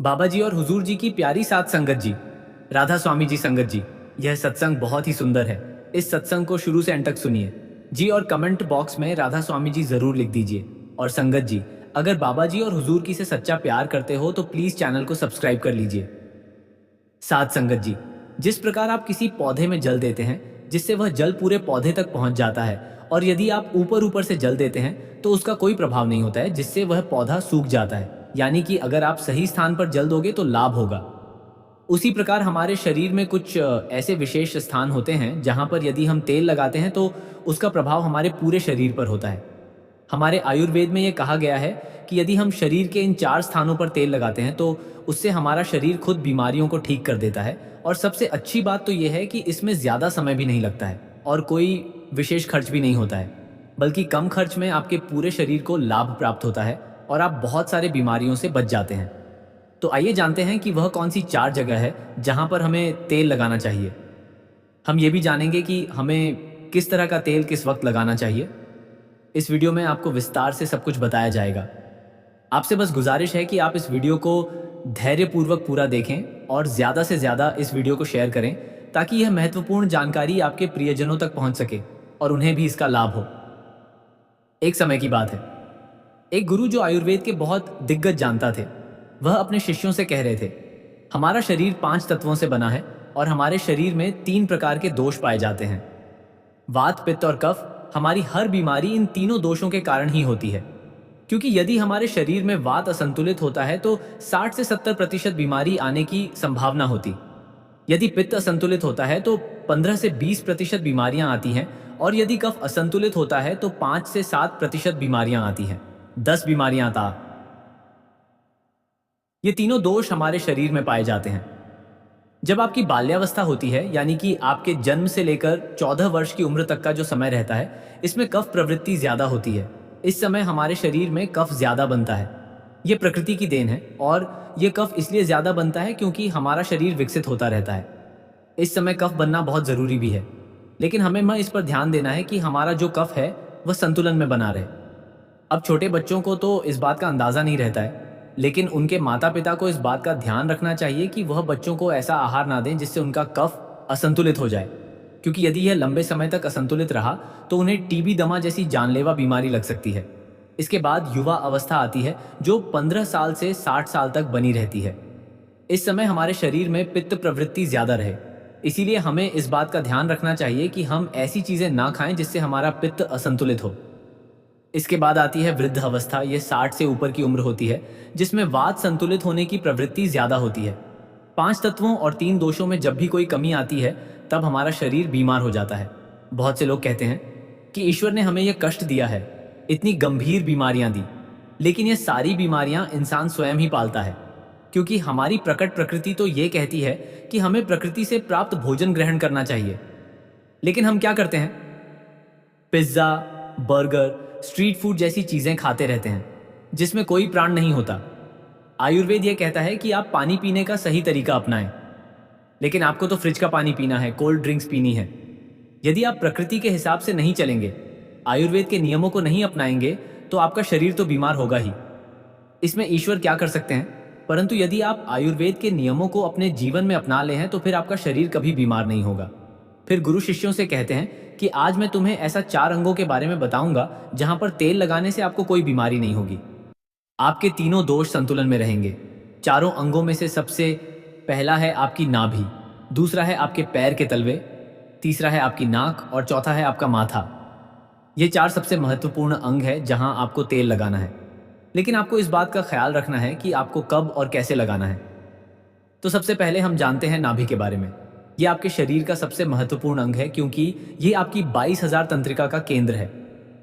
बाबा जी और हुजूर जी की प्यारी सात संगत जी, राधा स्वामी जी संगत जी, यह सत्संग बहुत ही सुंदर है। इस सत्संग को शुरू से अंत तक सुनिए जी, और कमेंट बॉक्स में राधा स्वामी जी जरूर लिख दीजिए। और संगत जी, अगर बाबा जी और हुजूर की से सच्चा प्यार करते हो तो प्लीज चैनल को सब्सक्राइब कर लीजिए। सात संगत जी, जिस प्रकार आप किसी पौधे में जल देते हैं जिससे वह जल पूरे पौधे तक पहुंच जाता है, और यदि आप ऊपर ऊपर से जल देते हैं तो उसका कोई प्रभाव नहीं होता है, जिससे वह पौधा सूख जाता है। यानी कि अगर आप सही स्थान पर जल दोगे तो लाभ होगा। उसी प्रकार हमारे शरीर में कुछ ऐसे विशेष स्थान होते हैं जहां पर यदि हम तेल लगाते हैं तो उसका प्रभाव हमारे पूरे शरीर पर होता है। हमारे आयुर्वेद में ये कहा गया है कि यदि हम शरीर के इन चार स्थानों पर तेल लगाते हैं तो उससे हमारा शरीर खुद बीमारियों को ठीक कर देता है। और सबसे अच्छी बात तो यह है कि इसमें ज़्यादा समय भी नहीं लगता है और कोई विशेष खर्च भी नहीं होता है, बल्कि कम खर्च में आपके पूरे शरीर को लाभ प्राप्त होता है और आप बहुत सारे बीमारियों से बच जाते हैं। तो आइए जानते हैं कि वह कौन सी चार जगह है जहां पर हमें तेल लगाना चाहिए। हम ये भी जानेंगे कि हमें किस तरह का तेल किस वक्त लगाना चाहिए। इस वीडियो में आपको विस्तार से सब कुछ बताया जाएगा। आपसे बस गुजारिश है कि आप इस वीडियो को धैर्यपूर्वक पूरा देखें और ज़्यादा से ज़्यादा इस वीडियो को शेयर करें, ताकि यह महत्वपूर्ण जानकारी आपके प्रियजनों तक पहुंच सके और उन्हें भी इसका लाभ हो। एक समय की बात है, एक गुरु जो आयुर्वेद के बहुत दिग्गज जानता थे, वह अपने शिष्यों से कह रहे थे, हमारा शरीर 5 तत्वों से बना है और हमारे शरीर में 3 प्रकार के दोष पाए जाते हैं। वात, पित्त और कफ। हमारी हर बीमारी इन तीनों दोषों के कारण ही होती है। क्योंकि यदि हमारे शरीर में वात असंतुलित होता है तो 60 से 70% बीमारी आने की संभावना होती। यदि पित्त असंतुलित होता है तो 15 से 20% बीमारियां आती हैं, और यदि कफ असंतुलित होता है तो 5 से 7% बीमारियां आती हैं। 10 बीमारियां आता। ये तीनों दोष हमारे शरीर में पाए जाते हैं जब आपकी बाल्यावस्था होती है, यानी कि आपके जन्म से लेकर 14 वर्ष की उम्र तक का जो समय रहता है, इसमें कफ प्रवृत्ति ज्यादा होती है। इस समय हमारे शरीर में कफ ज्यादा बनता है। ये प्रकृति की देन है, और ये कफ इसलिए ज्यादा बनता है क्योंकि हमारा शरीर विकसित होता रहता है। इस समय कफ बनना बहुत जरूरी भी है, लेकिन हमें इस पर ध्यान देना है कि हमारा जो कफ है वह संतुलन में बना रहे। अब छोटे बच्चों को तो इस बात का अंदाजा नहीं रहता है, लेकिन उनके माता पिता को इस बात का ध्यान रखना चाहिए कि वह बच्चों को ऐसा आहार ना दें जिससे उनका कफ असंतुलित हो जाए। क्योंकि यदि यह लंबे समय तक असंतुलित रहा तो उन्हें टीबी, दमा जैसी जानलेवा बीमारी लग सकती है। इसके बाद युवा अवस्था आती है जो 15 साल से 60 साल तक बनी रहती है। इस समय हमारे शरीर में पित्त प्रवृत्ति ज्यादा रहे, इसीलिए हमें इस बात का ध्यान रखना चाहिए कि हम ऐसी चीजें ना खाएं जिससे हमारा पित्त असंतुलित हो। इसके बाद आती है वृद्ध अवस्था। यह 60 से ऊपर की उम्र होती है, जिसमें वात संतुलित होने की प्रवृत्ति ज्यादा होती है। 5 तत्वों और 3 दोषों में जब भी कोई कमी आती है तब हमारा शरीर बीमार हो जाता है। बहुत से लोग कहते हैं कि ईश्वर ने हमें यह कष्ट दिया है, इतनी गंभीर बीमारियां दी, लेकिन ये सारी बीमारियां इंसान स्वयं ही पालता है। क्योंकि हमारी प्रकट प्रकृति तो ये कहती है कि हमें प्रकृति से प्राप्त भोजन ग्रहण करना चाहिए, लेकिन हम क्या करते हैं? पिज्जा, बर्गर, स्ट्रीट फूड जैसी चीजें खाते रहते हैं जिसमें कोई प्राण नहीं होता। आयुर्वेद यह कहता है कि आप पानी पीने का सही तरीका अपनाएं, लेकिन आपको तो फ्रिज का पानी पीना है, कोल्ड ड्रिंक्स पीनी है। यदि आप प्रकृति के हिसाब से नहीं चलेंगे, आयुर्वेद के नियमों को नहीं अपनाएंगे, तो आपका शरीर तो बीमार होगा ही। इसमें ईश्वर क्या कर सकते हैं? परंतु यदि आप आयुर्वेद के नियमों को अपने जीवन में अपना ले हैं तो फिर आपका शरीर कभी बीमार नहीं होगा। फिर गुरु शिष्यों से कहते हैं कि आज मैं तुम्हें ऐसा 4 अंगों के बारे में बताऊंगा जहां पर तेल लगाने से आपको कोई बीमारी नहीं होगी। आपके तीनों दोष संतुलन में रहेंगे। चारों अंगों में से सबसे पहला है आपकी नाभि, दूसरा है आपके पैर के तलवे, तीसरा है आपकी नाक और चौथा है आपका माथा। ये 4 सबसे महत्वपूर्ण अंग है जहां आपको तेल लगाना है। लेकिन आपको इस बात का ख्याल रखना है कि आपको कब और कैसे लगाना है। तो सबसे पहले हम जानते हैं नाभि के बारे में। यह आपके शरीर का सबसे महत्वपूर्ण अंग है क्योंकि यह आपकी 22,000 तंत्रिका का केंद्र है।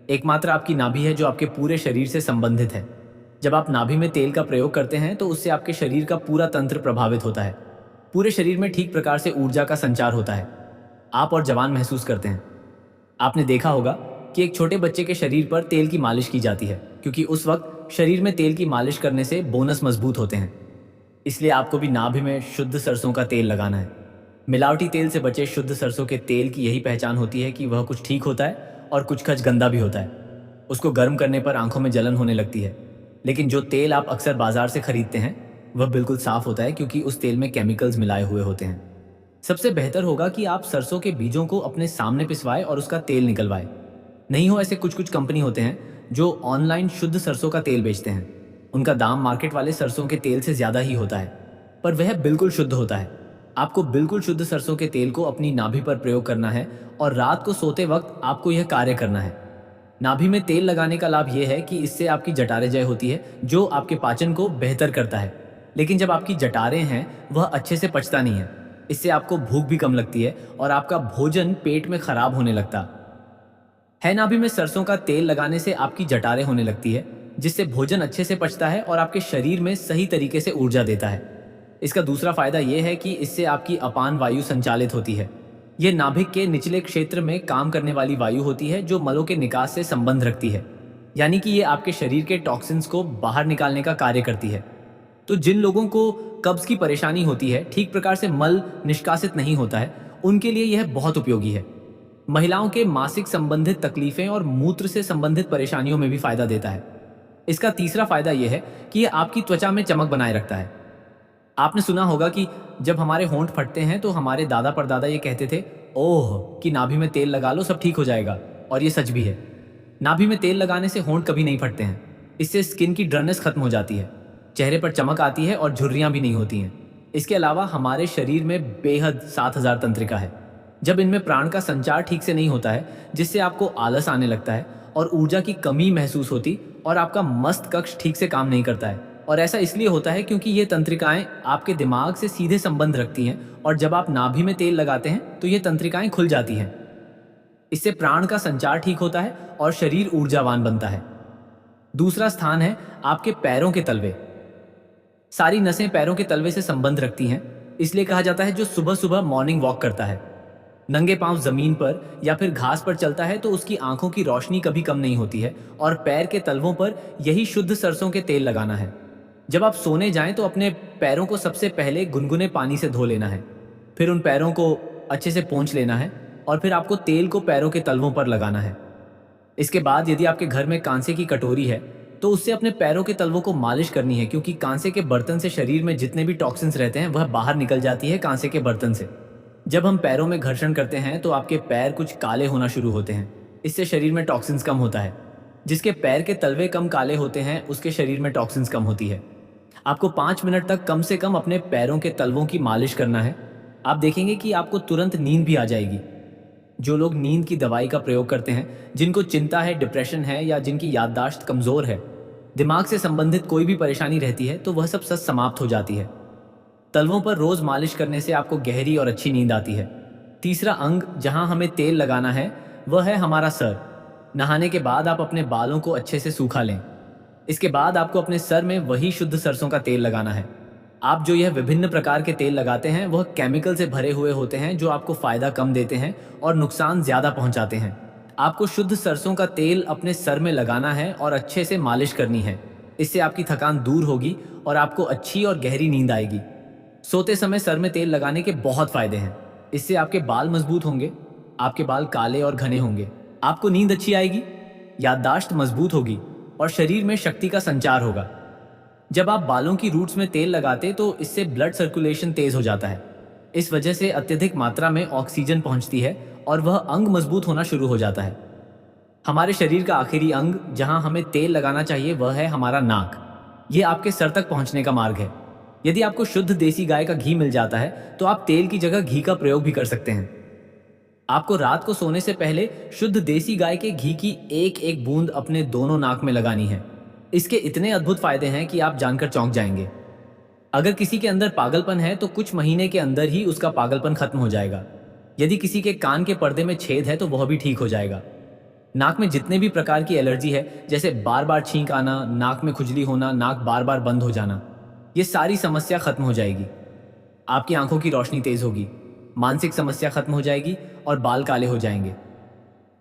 एकमात्र आपकी नाभि है जो आपके पूरे शरीर से संबंधित है। जब आप नाभि में तेल का प्रयोग करते हैं तो उससे आपके शरीर का पूरा तंत्र प्रभावित होता है। पूरे शरीर में ठीक प्रकार से ऊर्जा का संचार होता है। आप और जवान महसूस करते हैं। आपने देखा होगा कि एक छोटे बच्चे के शरीर पर तेल की मालिश की जाती है, क्योंकि उस वक्त शरीर में तेल की मालिश करने से बोनस मजबूत होते हैं। इसलिए आपको भी नाभि में शुद्ध सरसों का तेल लगाना है। मिलावटी तेल से बचे शुद्ध सरसों के तेल की यही पहचान होती है कि वह कुछ ठीक होता है और कुछ खच गंदा भी होता है। उसको गर्म करने पर आंखों में जलन होने लगती है। लेकिन जो तेल आप अक्सर बाजार से खरीदते हैं वह बिल्कुल साफ होता है क्योंकि उस तेल में केमिकल्स मिलाए हुए होते हैं। सबसे बेहतर होगा कि आप सरसों के बीजों को अपने सामने पिसवाएं और उसका तेल निकलवाएं। नहीं हो ऐसे कुछ कुछ कंपनी होते हैं जो ऑनलाइन शुद्ध सरसों का तेल बेचते हैं। उनका दाम मार्केट वाले सरसों के तेल से ज़्यादा ही होता है, पर वह बिल्कुल शुद्ध होता है। आपको बिल्कुल शुद्ध सरसों के तेल को अपनी नाभि पर प्रयोग करना है और रात को सोते वक्त आपको यह कार्य करना है। नाभि में तेल लगाने का लाभ यह है कि इससे आपकी जठारें जय होती है, जो आपके पाचन को बेहतर करता है। लेकिन जब आपकी जठारें हैं वह अच्छे से पचता नहीं है। इससे आपको भूख भी कम लगती है और आपका भोजन पेट में खराब होने लगता है। नाभि में सरसों का तेल लगाने से आपकी जठारें होने लगती है, जिससे भोजन अच्छे से पचता है और आपके शरीर में सही तरीके से ऊर्जा देता है। इसका दूसरा फायदा यह है कि इससे आपकी अपान वायु संचालित होती है। यह नाभिक के निचले क्षेत्र में काम करने वाली वायु होती है जो मलों के निकास से संबंध रखती है, यानी कि ये आपके शरीर के टॉक्सिन्स को बाहर निकालने का कार्य करती है। तो जिन लोगों को कब्ज की परेशानी होती है, ठीक प्रकार से मल निष्कासित नहीं होता है, उनके लिए यह बहुत उपयोगी है। महिलाओं के मासिक संबंधित तकलीफें और मूत्र से संबंधित परेशानियों में भी फायदा देता है। इसका तीसरा फायदा यह है कि यह आपकी त्वचा में चमक बनाए रखता है। आपने सुना होगा कि जब हमारे होंठ फटते हैं तो हमारे दादा परदादा ये कहते थे, ओह कि नाभि में तेल लगा लो सब ठीक हो जाएगा। और ये सच भी है। नाभि में तेल लगाने से होंठ कभी नहीं फटते हैं। इससे स्किन की ड्राइनेस खत्म हो जाती है, चेहरे पर चमक आती है और झुर्रियां भी नहीं होती हैं। इसके अलावा हमारे शरीर में बेहद 7000 तंत्रिका है। जब इनमें प्राण का संचार ठीक से नहीं होता है, जिससे आपको आलस आने लगता है और ऊर्जा की कमी महसूस होती और आपका मस्तिष्क ठीक से काम नहीं करता है। और ऐसा इसलिए होता है क्योंकि ये तंत्रिकाएं आपके दिमाग से सीधे संबंध रखती हैं और जब आप नाभि में तेल लगाते हैं तो ये तंत्रिकाएं खुल जाती हैं। इससे प्राण का संचार ठीक होता है और शरीर ऊर्जावान बनता है। दूसरा स्थान है आपके पैरों के तलवे। सारी नसें पैरों के तलवे से संबंध रखती हैं, इसलिए कहा जाता है जो सुबह सुबह मॉर्निंग वॉक करता है, नंगे पांव जमीन पर या फिर घास पर चलता है, तो उसकी आंखों की रोशनी कभी कम नहीं होती है। और पैर के तलवों पर यही शुद्ध सरसों के तेल लगाना है। जब आप सोने जाएं तो अपने पैरों को सबसे पहले गुनगुने पानी से धो लेना है, फिर उन पैरों को अच्छे से पोंछ लेना है और फिर आपको तेल को पैरों के तलवों पर लगाना है। इसके बाद यदि आपके घर में कांसे की कटोरी है तो उससे अपने पैरों के तलवों को मालिश करनी है, क्योंकि कांसे के बर्तन से शरीर में जितने भी टॉक्सिन्स रहते हैं वह बाहर निकल जाती है कांसे के बर्तन से। जब हम पैरों में घर्षण करते हैं तो आपके पैर कुछ काले होना शुरू होते हैं। इससे शरीर में टॉक्सिन्स कम होता है। जिसके पैर के तलवे कम काले होते हैं उसके शरीर में टॉक्सिन्स कम होती है। आपको 5 मिनट तक कम से कम अपने पैरों के तलवों की मालिश करना है। आप देखेंगे कि आपको तुरंत नींद भी आ जाएगी। जो लोग नींद की दवाई का प्रयोग करते हैं, जिनको चिंता है, डिप्रेशन है या जिनकी याददाश्त कमज़ोर है, दिमाग से संबंधित कोई भी परेशानी रहती है, तो वह सब सच समाप्त हो जाती है। तलवों पर रोज़ मालिश करने से आपको गहरी और अच्छी नींद आती है। तीसरा अंग जहां हमें तेल लगाना है वह है हमारा सर। नहाने के बाद आप अपने बालों को अच्छे से सूखा लें। इसके बाद आपको अपने सर में वही शुद्ध सरसों का तेल लगाना है। आप जो यह विभिन्न प्रकार के तेल लगाते हैं वह केमिकल से भरे हुए होते हैं, जो आपको फ़ायदा कम देते हैं और नुकसान ज़्यादा पहुंचाते हैं। आपको शुद्ध सरसों का तेल अपने सर में लगाना है और अच्छे से मालिश करनी है। इससे आपकी थकान दूर होगी और आपको अच्छी और गहरी नींद आएगी। सोते समय सर में तेल लगाने के बहुत फायदे हैं। इससे आपके बाल मजबूत होंगे, आपके बाल काले और घने होंगे, आपको नींद अच्छी आएगी, याददाश्त मजबूत होगी और शरीर में शक्ति का संचार होगा। जब आप बालों की रूट्स में तेल लगाते तो इससे ब्लड सर्कुलेशन तेज हो जाता है। इस वजह से अत्यधिक मात्रा में ऑक्सीजन पहुंचती है और वह अंग मजबूत होना शुरू हो जाता है। हमारे शरीर का आखिरी अंग जहां हमें तेल लगाना चाहिए वह है हमारा नाक। यह आपके सर तक पहुंचने का मार्ग है। यदि आपको शुद्ध देसी गाय का घी मिल जाता है तो आप तेल की जगह घी का प्रयोग भी कर सकते हैं। आपको रात को सोने से पहले शुद्ध देसी गाय के घी की एक एक बूंद अपने दोनों नाक में लगानी है। इसके इतने अद्भुत फायदे हैं कि आप जानकर चौंक जाएंगे। अगर किसी के अंदर पागलपन है तो कुछ महीने के अंदर ही उसका पागलपन खत्म हो जाएगा। यदि किसी के कान के पर्दे में छेद है तो वह भी ठीक हो जाएगा। नाक में जितने भी प्रकार की एलर्जी है, जैसे बार बार छींक आना, नाक में खुजली होना, नाक बार बार बंद हो जाना, ये सारी समस्या खत्म हो जाएगी। आपकी आंखों की रोशनी तेज होगी, मानसिक समस्या खत्म हो जाएगी और बाल काले हो जाएंगे।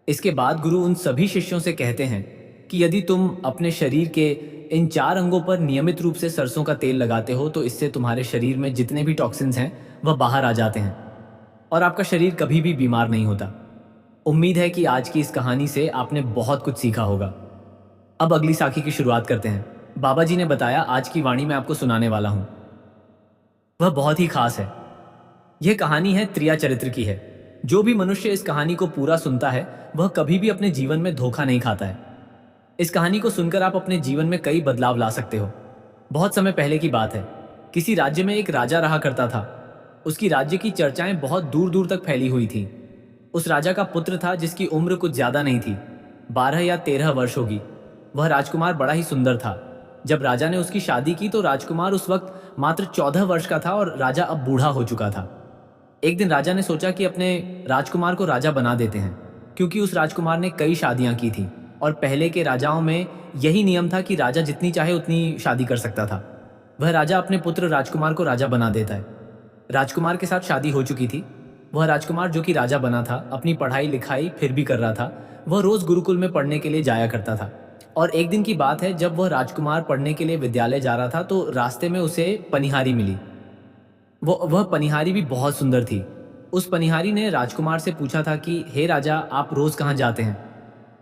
इसके बाद गुरु उन सभी शिष्यों से कहते हैं कि यदि तुम अपने शरीर के इन 4 अंगों पर नियमित रूप से सरसों का तेल लगाते हो तो इससे तुम्हारे शरीर में जितने भी टॉक्सिन्स हैं वह बाहर आ जाते हैं और आपका शरीर कभी भी बीमार नहीं होता। उम्मीद है कि आज की इस कहानी से आपने बहुत कुछ सीखा होगा। अब अगली साखी की शुरुआत करते हैं। बाबा जी ने बताया आज की वाणी मैं आपको सुनाने वाला हूँ। वह बहुत ही खास है। यह कहानी है त्रिया चरित्र की है। जो भी मनुष्य इस कहानी को पूरा सुनता है वह कभी भी अपने जीवन में धोखा नहीं खाता है। इस कहानी को सुनकर आप अपने जीवन में कई बदलाव ला सकते हो। बहुत समय पहले की बात है। किसी राज्य में एक राजा रहा करता था। उसकी राज्य की चर्चाएं बहुत दूर दूर तक फैली हुई थी। उस राजा का पुत्र था जिसकी उम्र कुछ ज्यादा नहीं थी, 12 या 13 वर्ष होगी। वह राजकुमार बड़ा ही सुंदर था। जब राजा ने उसकी शादी की तो राजकुमार उस वक्त मात्र 14 वर्ष का था और राजा अब बूढ़ा हो चुका था। एक दिन राजा ने सोचा कि अपने राजकुमार को राजा बना देते हैं, क्योंकि उस राजकुमार ने कई शादियां की थी और पहले के राजाओं में यही नियम था कि राजा जितनी चाहे उतनी शादी कर सकता था। वह राजा अपने पुत्र राजकुमार को राजा बना देता है। राजकुमार के साथ शादी हो चुकी थी। वह राजकुमार जो कि राजा बना था अपनी पढ़ाई लिखाई फिर भी कर रहा था। वह रोज गुरुकुल में पढ़ने के लिए जाया करता था। और एक दिन की बात है, जब वह राजकुमार पढ़ने के लिए विद्यालय जा रहा था तो रास्ते में उसे पनिहारी मिली। वह पनिहारी भी बहुत सुंदर थी। उस पनिहारी ने राजकुमार से पूछा था कि हे राजा, आप रोज कहाँ जाते हैं?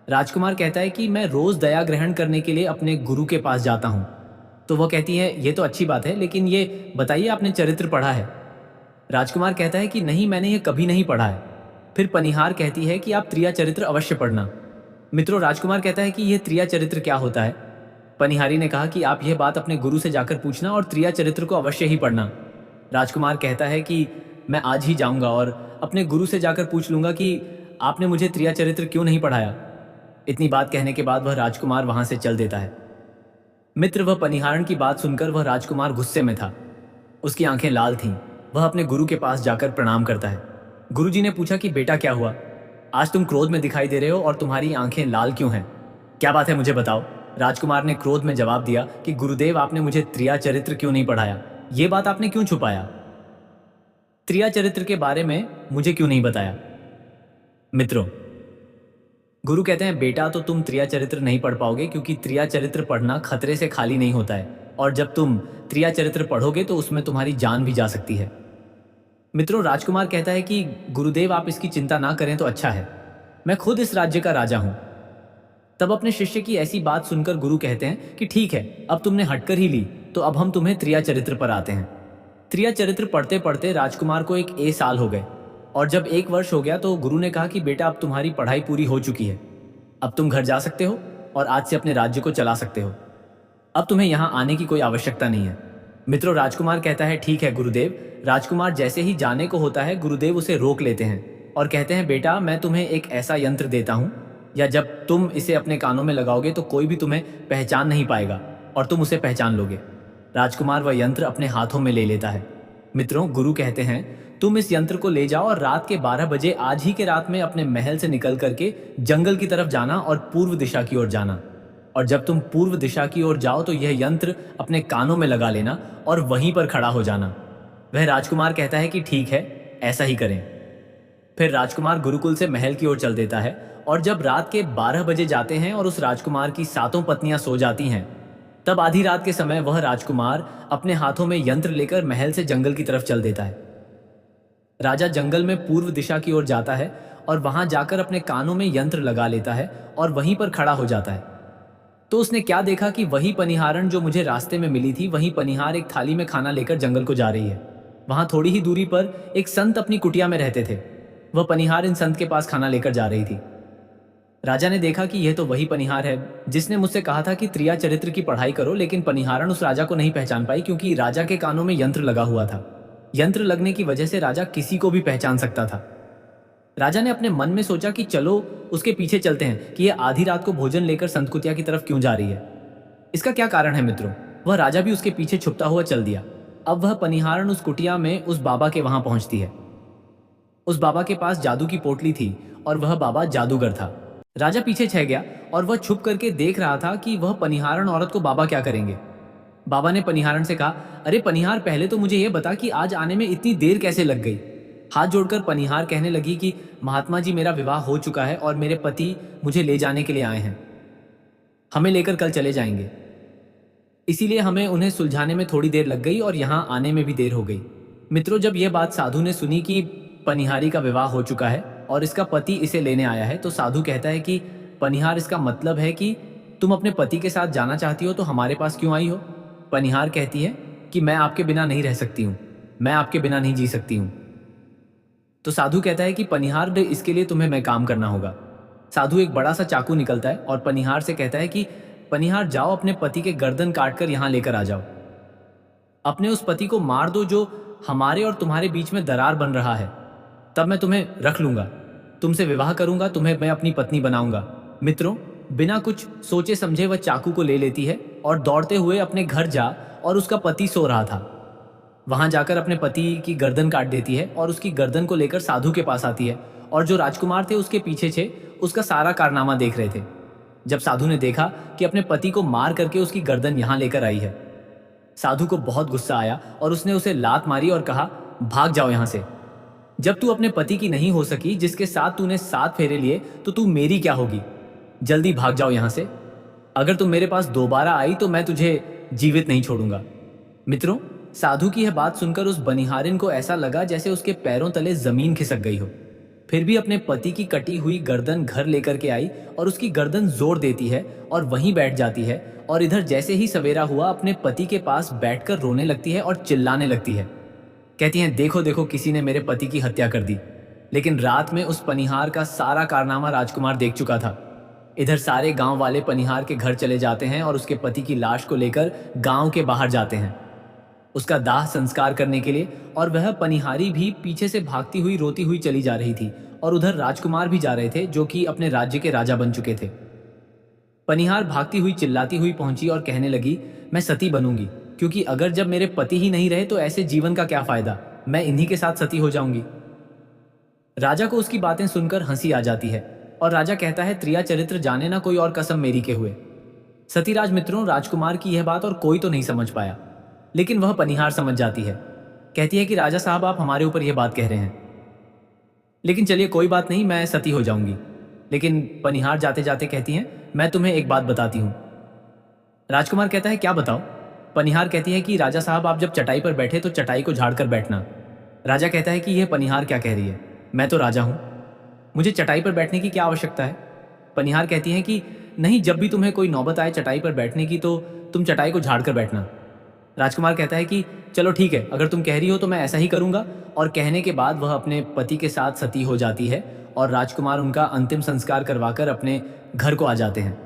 राजकुमार कहता है कि मैं रोज दया ग्रहण करने के लिए अपने गुरु के पास जाता हूँ। तो वह कहती है, ये तो अच्छी बात है, लेकिन ये बताइए आपने चरित्र पढ़ा है? राजकुमार कहता है कि नहीं, मैंने ये कभी नहीं पढ़ा है। फिर पनिहार कहती है कि आप त्रिया चरित्र अवश्य पढ़ना। मित्रों, राजकुमार कहता है कि यह त्रिया चरित्र क्या होता है? पनिहारी ने कहा कि आप यह बात अपने गुरु से जाकर पूछना और त्रिया चरित्र को अवश्य ही पढ़ना। राजकुमार कहता है कि मैं आज ही जाऊंगा और अपने गुरु से जाकर पूछ लूंगा कि आपने मुझे त्रिया चरित्र क्यों नहीं पढ़ाया। इतनी बात कहने के बाद वह राजकुमार वहां से चल देता है। मित्र, वह पनिहारण की बात सुनकर वह राजकुमार गुस्से में था। उसकी आंखें लाल थीं। वह अपने गुरु के पास जाकर प्रणाम करता है। गुरुजी ने पूछा कि बेटा क्या हुआ? आज तुम क्रोध में दिखाई दे रहे हो और तुम्हारी आंखें लाल क्यों हैं? क्या बात है, मुझे बताओ। राजकुमार ने क्रोध में जवाब दिया कि गुरुदेव, आपने मुझे त्रिया चरित्र क्यों नहीं पढ़ाया? ये बात आपने क्यों छुपाया? त्रिया चरित्र के बारे में मुझे क्यों नहीं बताया? मित्रों, गुरु कहते हैं बेटा, तो तुम त्रिया चरित्र नहीं पढ़ पाओगे, क्योंकि त्रिया चरित्र पढ़ना खतरे से खाली नहीं होता है, और जब तुम त्रिया चरित्र पढ़ोगे तो उसमें तुम्हारी जान भी जा सकती है। मित्रों, राजकुमार कहता है कि गुरुदेव, आप इसकी चिंता ना करें तो अच्छा है, मैं खुद इस राज्य का राजा हूं। तब अपने शिष्य की ऐसी बात सुनकर गुरु कहते हैं कि ठीक है, अब तुमने हटकर ही ली, तो अब हम तुम्हें त्रिया चरित्र पर आते हैं। त्रिया चरित्र पढ़ते पढ़ते राजकुमार को एक साल हो गए, और जब 1 वर्ष हो गया तो गुरु ने कहा कि बेटा, अब तुम्हारी पढ़ाई पूरी हो चुकी है, अब तुम घर जा सकते हो और आज से अपने राज्य को चला सकते हो। अब तुम्हें यहाँ आने की कोई आवश्यकता नहीं है। मित्रों, राजकुमार कहता है ठीक है गुरुदेव। राजकुमार जैसे ही जाने को होता है, गुरुदेव उसे रोक लेते हैं और कहते हैं बेटा, मैं तुम्हें एक ऐसा यंत्र देता हूँ, या जब तुम इसे अपने कानों में लगाओगे तो कोई भी तुम्हें पहचान नहीं पाएगा और तुम उसे पहचान लोगे। राजकुमार वह यंत्र अपने हाथों में ले लेता है। मित्रों, गुरु कहते हैं तुम इस यंत्र को ले जाओ और रात के 12 बजे, आज ही के रात में, अपने महल से निकल करके जंगल की तरफ जाना और पूर्व दिशा की ओर जाना। और जब तुम पूर्व दिशा की ओर जाओ तो यह यंत्र अपने कानों में लगा लेना और वहीं पर खड़ा हो जाना। वह राजकुमार कहता है कि ठीक है, ऐसा ही करें। फिर राजकुमार गुरुकुल से महल की ओर चल देता है, और जब रात के 12 बजे जाते हैं और उस राजकुमार की 7 पत्नियां सो जाती हैं, तब आधी रात के समय वह राजकुमार अपने हाथों में यंत्र लेकर महल से जंगल की तरफ चल देता है। राजा जंगल में पूर्व दिशा की ओर जाता है और वहां जाकर अपने कानों में यंत्र लगा लेता है और वहीं पर खड़ा हो जाता है। तो उसने क्या देखा कि वही पनिहारण जो मुझे रास्ते में मिली थी, वही पनिहार एक थाली में खाना लेकर जंगल को जा रही है। वहां थोड़ी ही दूरी पर एक संत अपनी कुटिया में रहते थे। वह पनिहार इन संत के पास खाना लेकर जा रही थी। राजा ने देखा कि यह तो वही पनिहार है जिसने मुझसे कहा था कि त्रिया चरित्र की पढ़ाई करो, लेकिन पनिहारण उस राजा को नहीं पहचान पाई, क्योंकि राजा के कानों में यंत्र लगा हुआ था। यंत्र लगने की वजह से राजा किसी को भी पहचान सकता था। राजा ने अपने मन में सोचा कि चलो उसके पीछे चलते हैं कि यह आधी रात को भोजन लेकर संत कुटिया की तरफ क्यों जा रही है। इसका क्या कारण है मित्रों? वह राजा भी उसके पीछे छुपता हुआ चल दिया। अब वह पनिहारण उस कुटिया में उस बाबा के वहां पहुंचती है। उस बाबा के पास जादू की पोटली थी और वह बाबा जादूगर था। राजा पीछे छह गया और वह छुप करके देख रहा था कि वह पनिहारण औरत को बाबा क्या करेंगे। बाबा ने पनिहारण से कहा, अरे पनिहार, पहले तो मुझे यह बता कि आज आने में इतनी देर कैसे लग गई। हाथ जोड़कर पनिहार कहने लगी कि महात्मा जी, मेरा विवाह हो चुका है और मेरे पति मुझे ले जाने के लिए आए हैं। हमें लेकर कल चले जाएंगे, इसीलिए हमें उन्हें सुलझाने में थोड़ी देर लग गई और यहाँ आने में भी देर हो गई। मित्रों, जब यह बात साधु ने सुनी कि पनिहारी का विवाह हो चुका है और इसका पति इसे लेने आया है, तो साधु कहता है कि पनिहार, इसका मतलब है कि तुम अपने पति के साथ जाना चाहती हो, तो हमारे पास क्यों आई हो? पनिहार कहती है कि मैं आपके बिना नहीं रह सकती हूँ। मैं आपके बिना नहीं जी सकती हूँ। तो साधु कहता है कि पनिहार दे, इसके लिए तुम्हें मैं काम करना होगा। साधु एक बड़ा सा चाकू निकलता है और पनिहार से कहता है कि पनिहार जाओ, अपने पति के गर्दन काटकर यहाँ लेकर आ जाओ। अपने उस पति को मार दो जो हमारे और तुम्हारे बीच में दरार बन रहा है, तब मैं तुम्हें रख लूंगा, तुमसे विवाह करूंगा, तुम्हें मैं अपनी पत्नी बनाऊंगा। मित्रों, बिना कुछ सोचे समझे वह चाकू को ले लेती है और दौड़ते हुए अपने घर जा, और उसका पति सो रहा था वहां जाकर अपने पति की गर्दन काट देती है और उसकी गर्दन को लेकर साधु के पास आती है। और जो राजकुमार थे उसके पीछे थे, उसका सारा कारनामा देख रहे थे। जब साधु ने देखा कि अपने पति को मार करके उसकी गर्दन यहां लेकर आई है, साधु को बहुत गुस्सा आया और उसने उसे लात मारी और कहा, भाग जाओ यहां से। जब तू अपने पति की नहीं हो सकी, जिसके साथ तूने 7 फेरे लिए, तो तू मेरी क्या होगी। जल्दी भाग जाओ यहां से। अगर तुम मेरे पास दोबारा आई तो मैं तुझे जीवित नहीं छोड़ूंगा। मित्रों, साधु की यह बात सुनकर उस बनिहारिन को ऐसा लगा जैसे उसके पैरों तले जमीन खिसक गई हो। फिर भी अपने पति की कटी हुई गर्दन घर लेकर के आई और उसकी गर्दन जोड़ देती है और वहीं बैठ जाती है। और इधर जैसे ही सवेरा हुआ, अपने पति के पास बैठकर रोने लगती है और चिल्लाने लगती है। कहती हैं, देखो देखो, किसी ने मेरे पति की हत्या कर दी। लेकिन रात में उस पनिहार का सारा कारनामा राजकुमार देख चुका था। इधर सारे गांव वाले पनिहार के घर चले जाते हैं और उसके पति की लाश को लेकर गांव के बाहर जाते हैं उसका दाह संस्कार करने के लिए। और वह पनिहारी भी पीछे से भागती हुई रोती हुई चली जा रही थी, और उधर राजकुमार भी जा रहे थे जो कि अपने राज्य के राजा बन चुके थे। पनिहार भागती हुई चिल्लाती हुई पहुंची और कहने लगी, मैं सती बनूंगी, क्योंकि अगर जब मेरे पति ही नहीं रहे तो ऐसे जीवन का क्या फायदा, मैं इन्हीं के साथ सती हो जाऊंगी। राजा को उसकी बातें सुनकर हंसी आ जाती है और राजा कहता है, त्रिया चरित्र जाने ना कोई और कसम मेरी के हुए। सतीराज मित्रों, राजकुमार की यह बात और कोई तो नहीं समझ पाया, लेकिन वह पनिहार समझ जाती है। कहती है कि राजा साहब, आप हमारे ऊपर यह बात कह रहे हैं, लेकिन चलिए कोई बात नहीं, मैं सती हो जाऊंगी। लेकिन पनिहार जाते जाते कहती हैं, मैं तुम्हें एक बात बताती हूं। राजकुमार कहता है, क्या बताओ। पनिहार कहती है कि राजा साहब, आप जब चटाई पर बैठे तो चटाई को झाड़ कर बैठना। राजा कहता है कि यह पनिहार क्या कह रही है, मैं तो राजा हूं, मुझे चटाई पर बैठने की क्या आवश्यकता है। पनिहार कहती है कि नहीं, जब भी तुम्हें कोई नौबत आए चटाई पर बैठने की तो तुम चटाई को झाड़ कर बैठना। राजकुमार कहता है कि चलो ठीक है, अगर तुम कह रही हो तो मैं ऐसा ही करूंगा। और कहने के बाद वह अपने पति के साथ सती हो जाती है और राजकुमार उनका अंतिम संस्कार करवाकर अपने घर को आ जाते हैं।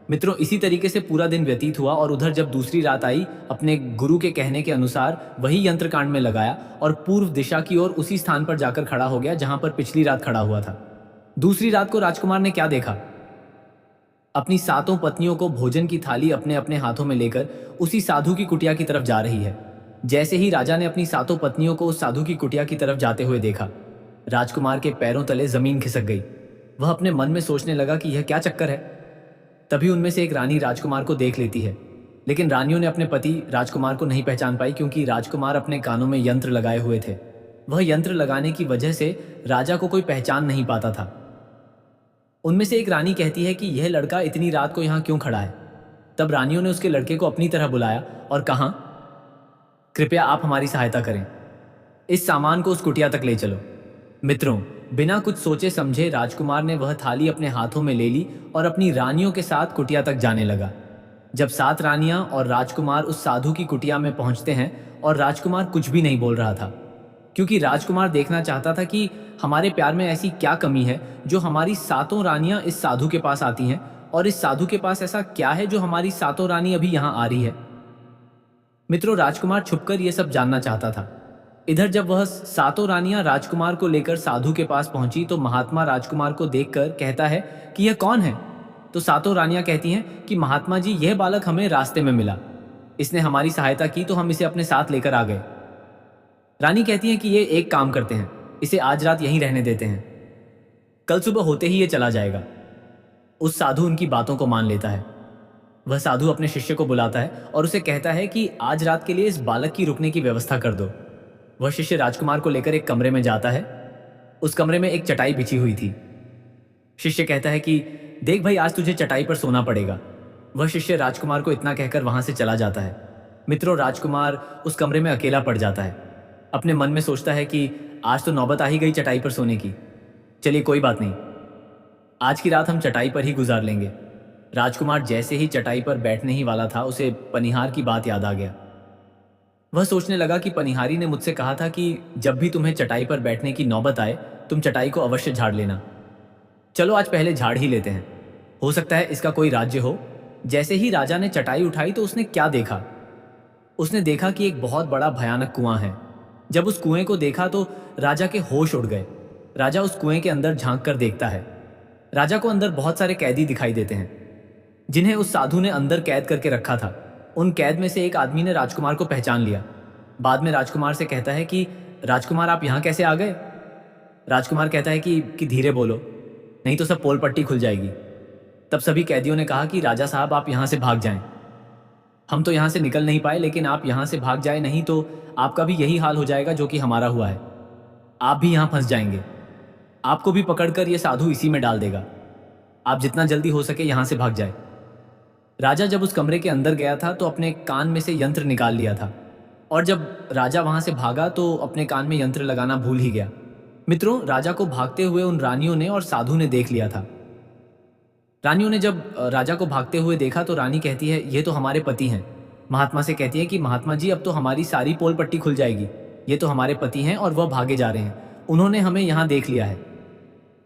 मित्रों, इसी तरीके से पूरा दिन व्यतीत हुआ और उधर जब दूसरी रात आई, अपने गुरु के कहने के अनुसार वही यंत्रकांड में लगाया और पूर्व दिशा की ओर उसी स्थान पर जाकर खड़ा हो गया जहां पर पिछली रात खड़ा हुआ था। दूसरी रात को राजकुमार ने क्या देखा, अपनी 7 पत्नियों को भोजन की थाली अपने अपने हाथों में लेकर उसी साधु की कुटिया की तरफ जा रही है। जैसे ही राजा ने अपनी 7 पत्नियों को उस साधु की कुटिया की तरफ जाते हुए देखा, राजकुमार के पैरों तले जमीन खिसक गई। वह अपने मन में सोचने लगा कि यह क्या चक्कर है। तभी उनमें से एक रानी राजकुमार को देख लेती है, लेकिन रानियों ने अपने पति राजकुमार को नहीं पहचान पाई, क्योंकि राजकुमार अपने कानों में यंत्र लगाए हुए थे। वह यंत्र लगाने की वजह से राजा को कोई पहचान नहीं पाता था। उनमें से एक रानी कहती है कि यह लड़का इतनी रात को यहाँ क्यों खड़ा है। तब रानियों ने उसके लड़के को अपनी तरह बुलाया और कहा, कृपया आप हमारी सहायता करें, इस सामान को उस कुटिया तक ले चलो। मित्रों, बिना कुछ सोचे समझे राजकुमार ने वह थाली अपने हाथों में ले ली और अपनी रानियों के साथ कुटिया तक जाने लगा। जब 7 रानियां और राजकुमार उस साधु की कुटिया में पहुंचते हैं, और राजकुमार कुछ भी नहीं बोल रहा था, क्योंकि राजकुमार देखना चाहता था कि हमारे प्यार में ऐसी क्या कमी है जो हमारी 7 रानियां इस साधु के पास आती हैं, और इस साधु के पास ऐसा क्या है जो हमारी 7 रानी अभी यहां आ रही है। मित्रों, राजकुमार छुपकर यह सब जानना चाहता था। इधर जब वह 7 रानियां राजकुमार को लेकर साधु के पास पहुंची तो महात्मा राजकुमार को देखकर कहता है कि यह कौन है। तो 7 रानियां कहती हैं कि महात्मा जी, यह बालक हमें रास्ते में मिला, इसने हमारी सहायता की तो हम इसे अपने साथ लेकर आ गए। रानी कहती है कि ये एक काम करते हैं, इसे आज रात यहीं रहने देते हैं, कल सुबह होते ही ये चला जाएगा। उस साधु उनकी बातों को मान लेता है। वह साधु अपने शिष्य को बुलाता है और उसे कहता है कि आज रात के लिए इस बालक की रुकने की व्यवस्था कर दो। वह शिष्य राजकुमार को लेकर एक कमरे में जाता है। उस कमरे में एक चटाई बिछी हुई थी। शिष्य कहता है कि देख भाई, आज तुझे चटाई पर सोना पड़ेगा। वह शिष्य राजकुमार को इतना कहकर वहां से चला जाता है। मित्रों, राजकुमार उस कमरे में अकेला पड़ जाता है। अपने मन में सोचता है कि आज तो नौबत आ ही गई चटाई पर सोने की। चलिए कोई बात नहीं, आज की रात हम चटाई पर ही गुजार लेंगे। राजकुमार जैसे ही चटाई पर बैठने ही वाला था, उसे पनिहार की बात याद आ गया। वह सोचने लगा कि पनिहारी ने मुझसे कहा था कि जब भी तुम्हें चटाई पर बैठने की नौबत आए, तुम चटाई को अवश्य झाड़ लेना। चलो आज पहले झाड़ ही लेते हैं, हो सकता है इसका कोई राज्य हो। जैसे ही राजा ने चटाई उठाई तो उसने क्या देखा? उसने देखा कि एक बहुत बड़ा भयानक कुआं है। जब उस कुएं को देखा तो राजा के होश उड़ गए। राजा उस कुएं के अंदर झांक कर देखता है। राजा को अंदर बहुत सारे कैदी दिखाई देते हैं, जिन्हें उस साधु ने अंदर कैद करके रखा था। उन कैद में से एक आदमी ने राजकुमार को पहचान लिया। बाद में राजकुमार से कहता है कि राजकुमार, आप यहाँ कैसे आ गए? राजकुमार कहता है कि धीरे बोलो, नहीं तो सब पोल पट्टी खुल जाएगी। तब सभी कैदियों ने कहा कि राजा साहब, आप यहाँ से भाग जाएं। हम तो यहाँ से निकल नहीं पाए, लेकिन आप यहाँ से भाग जाए नहीं तो आपका भी यही हाल हो जाएगा जो कि हमारा हुआ है। आप भी यहाँ फंस जाएंगे। आपको भी पकड़कर ये साधु इसी में डाल देगा। आप जितना जल्दी हो सके यहाँ से भाग जाए। राजा जब उस कमरे के अंदर गया था तो अपने कान में से यंत्र निकाल लिया था, और जब राजा वहां से भागा तो अपने कान में यंत्र लगाना भूल ही गया। मित्रों, राजा को भागते हुए उन रानियों ने और साधु ने देख लिया था। रानियों ने जब राजा को भागते हुए देखा तो रानी कहती है, ये तो हमारे पति हैं। महात्मा से कहती है कि महात्मा जी, अब तो हमारी सारी पोल पट्टी खुल जाएगी। ये तो हमारे पति हैं और वह भागे जा रहे हैं। उन्होंने हमें यहाँ देख लिया है,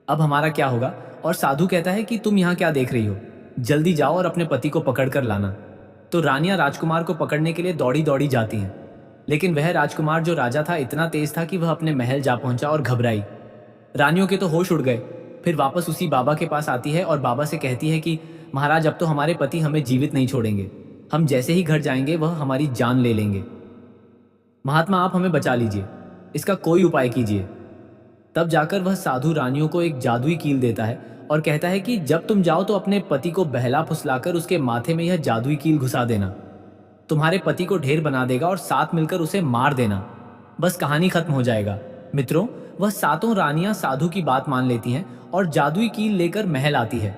अब हमारा क्या होगा? और साधु कहता है कि तुम यहाँ क्या देख रही हो, जल्दी जाओ और अपने पति को पकड़ कर लाना। तो रानियां राजकुमार को पकड़ने के लिए दौड़ी दौड़ी जाती हैं, लेकिन वह राजकुमार जो राजा था इतना तेज था कि वह अपने महल जा पहुंचा और घबराई। रानियों के तो होश उड़ गए। फिर वापस उसी बाबा के पास आती है और बाबा से कहती है कि महाराज, अब तो हमारे पति हमें जीवित नहीं छोड़ेंगे। हम जैसे ही घर जाएंगे वह हमारी जान ले लेंगे। महात्मा, आप हमें बचा लीजिए, इसका कोई उपाय कीजिए। तब जाकर वह साधु रानियों को एक जादुई कील देता है और कहता है कि जब तुम जाओ तो अपने पति को बहला फुसलाकर उसके माथे में यह जादुई कील घुसा देना। तुम्हारे पति को ढेर बना देगा और साथ मिलकर उसे मार देना। बस कहानी खत्म हो जाएगा। मित्रों, वह सातों रानियां साधु की बात मान लेती हैं और जादुई कील लेकर महल आती है।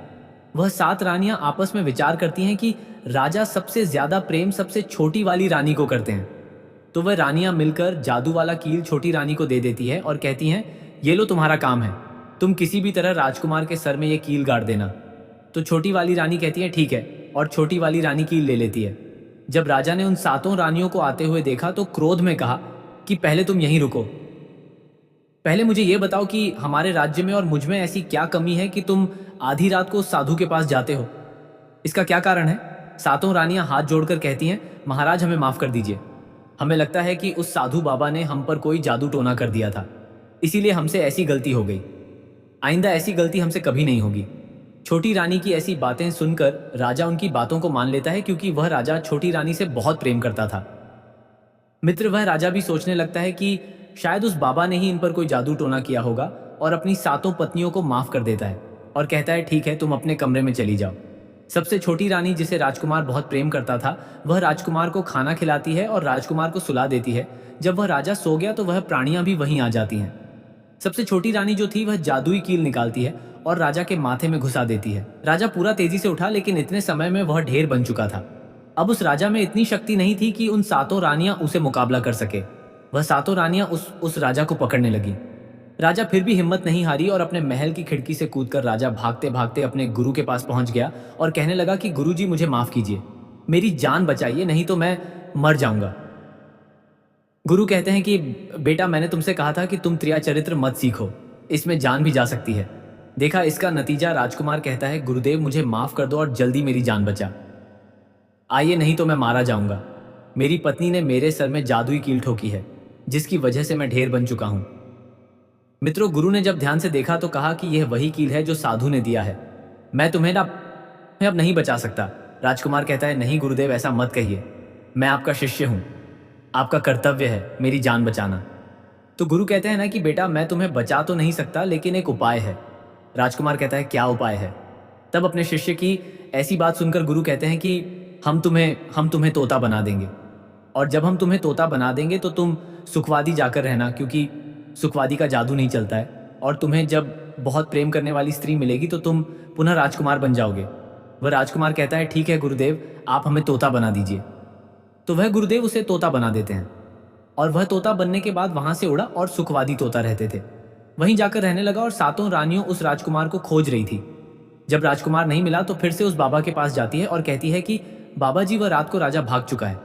वह 7 रानियां आपस में विचार करती हैं कि राजा सबसे ज्यादा प्रेम सबसे छोटी वाली रानी को करते हैं। तो वह रानियां मिलकर जादू वाला कील छोटी रानी को दे देती है और कहती हैं, ये लो तुम्हारा काम है, तुम किसी भी तरह राजकुमार के सर में ये कील गाड़ देना। तो छोटी वाली रानी कहती है ठीक है, और छोटी वाली रानी कील ले लेती है। जब राजा ने उन 7 रानियों को आते हुए देखा तो क्रोध में कहा कि पहले तुम यहीं रुको, पहले मुझे ये बताओ कि हमारे राज्य में और मुझ में ऐसी क्या कमी है कि तुम आधी रात को उस साधु के पास जाते हो? इसका क्या कारण है? 7 रानियां हाथ जोड़कर कहती हैं, महाराज हमें माफ कर दीजिए। हमें लगता है कि उस साधु बाबा ने हम पर कोई जादू टोना कर दिया था, इसीलिए हमसे ऐसी गलती हो गई। आइंदा ऐसी गलती हमसे कभी नहीं होगी। छोटी रानी की ऐसी बातें सुनकर राजा उनकी बातों को मान लेता है, क्योंकि वह राजा छोटी रानी से बहुत प्रेम करता था। मित्र, वह राजा भी सोचने लगता है कि शायद उस बाबा ने ही इन पर कोई जादू टोना किया होगा, और अपनी 7 पत्नियों को माफ कर देता है और कहता है ठीक है, तुम अपने कमरे में चली जाओ। सबसे छोटी रानी, जिसे राजकुमार बहुत प्रेम करता था, वह राजकुमार को खाना खिलाती है और राजकुमार को सुला देती है। जब वह राजा सो गया तो वह प्राणियां भी वहीं आ जाती हैं। सबसे छोटी रानी जो थी वह जादुई कील निकालती है और राजा के माथे में घुसा देती है। राजा पूरा तेजी से उठा, लेकिन इतने समय में वह ढेर बन चुका था। अब उस राजा में इतनी शक्ति नहीं थी कि उन 7 रानियां उसे मुकाबला कर सके। वह 7 रानियां उस राजा को पकड़ने लगी। राजा फिर भी हिम्मत नहीं हारी और अपने महल की खिड़की से कूदकर राजा भागते भागते अपने गुरु के पास पहुंच गया और कहने लगा कि गुरुजी, मुझे माफ कीजिए, मेरी जान बचाइए, नहीं तो मैं मर जाऊंगा। गुरु कहते हैं कि बेटा, मैंने तुमसे कहा था कि तुम त्रिया चरित्र मत सीखो, इसमें जान भी जा सकती है। देखा इसका नतीजा। राजकुमार कहता है, गुरुदेव मुझे माफ कर दो और जल्दी मेरी जान बचा आइए, नहीं तो मैं मारा जाऊंगा। मेरी पत्नी ने मेरे सर में जादुई कील ठोकी है, जिसकी वजह से मैं ढेर बन चुका हूं। मित्रों, गुरु ने जब ध्यान से देखा तो कहा कि यह वही कील है जो साधु ने दिया है। मैं तुम्हें अब नहीं बचा सकता। राजकुमार कहता है, नहीं गुरुदेव, ऐसा मत कहिए, मैं आपका शिष्य हूं, आपका कर्तव्य है मेरी जान बचाना। तो गुरु कहते हैं ना कि बेटा, मैं तुम्हें बचा तो नहीं सकता, लेकिन एक उपाय है। राजकुमार कहता है, क्या उपाय है? तब अपने शिष्य की ऐसी बात सुनकर गुरु कहते हैं कि हम तुम्हें तोता बना देंगे, और जब हम तुम्हें तोता बना देंगे तो तुम सुखवादी जाकर रहना, क्योंकि सुखवादी का जादू नहीं चलता है, और तुम्हें जब बहुत प्रेम करने वाली स्त्री मिलेगी तो तुम पुनः राजकुमार बन जाओगे। वह राजकुमार कहता है, ठीक है गुरुदेव, आप हमें तोता बना दीजिए। तो वह गुरुदेव उसे तोता बना देते हैं, और वह तोता बनने के बाद वहां से उड़ा और सुखवादी तोता रहते थे। वहीं जाकर रहने लगा और 7 रानियों उस राजकुमार को खोज रही थी। जब राजकुमार नहीं मिला तो फिर से उस बाबा के पास जाती है और कहती है कि बाबा जी, वह रात को राजा भाग चुका है।